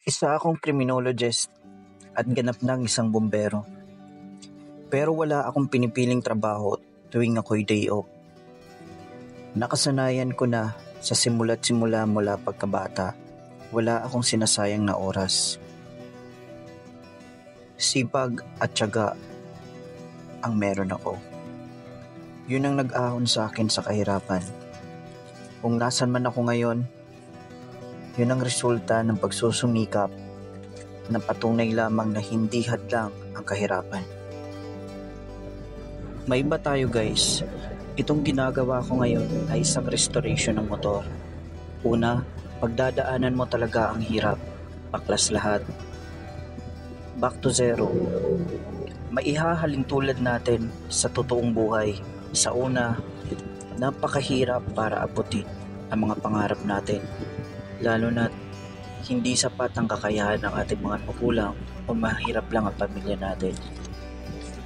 Isa akong criminologist at ganap ng isang bombero. Pero wala akong pinipiling trabaho tuwing ako'y day off. Nakasanayan ko na sa simula't simula mula pagkabata, wala akong sinasayang na oras. Sipag at tiyaga ang meron ako. Yun ang nag-ahon sa akin sa kahirapan. Kung nasan man ako ngayon, yun ang resulta ng pagsusumikap na patunay lamang na hindi hadlang ang kahirapan. May iba tayo guys. Itong ginagawa ko ngayon ay isang restoration ng motor. Una, pagdadaanan mo talaga ang hirap. Baklas lahat. Back to zero. Maihahalin tulad natin sa totoong buhay. Sa una, napakahirap para abutin ang mga pangarap natin. Lalo na hindi sapat ang kakayahan ng ating mga magulang o mahirap lang ang pamilya natin.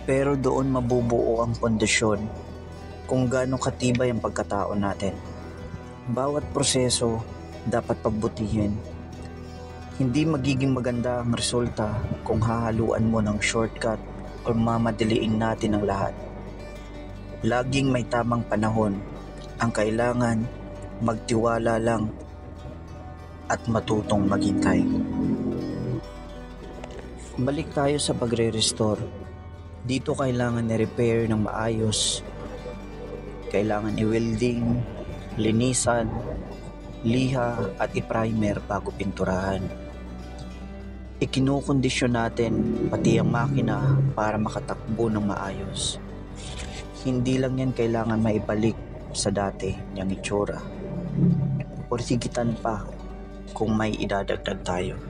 Pero doon mabubuo ang pundasyon kung gaano katibay ang pagkatao natin. Bawat proseso dapat pagbutihin. Hindi magiging maganda ang resulta kung hahaluan mo ng shortcut o mamadaliin natin ang lahat. Laging may tamang panahon. Ang kailangan, magtiwala lang at matutong maghintay. Balik tayo sa pagre-restore. Dito kailangan i-repair ng maayos. Kailangan i-welding, linisan, liha at i-primer bago pinturahan. Ikinukondisyon natin pati ang makina para makatakbo ng maayos. Hindi lang yan kailangan maibalik sa dati niyang itsura. O sigitan pa kung may idadagdag tayo.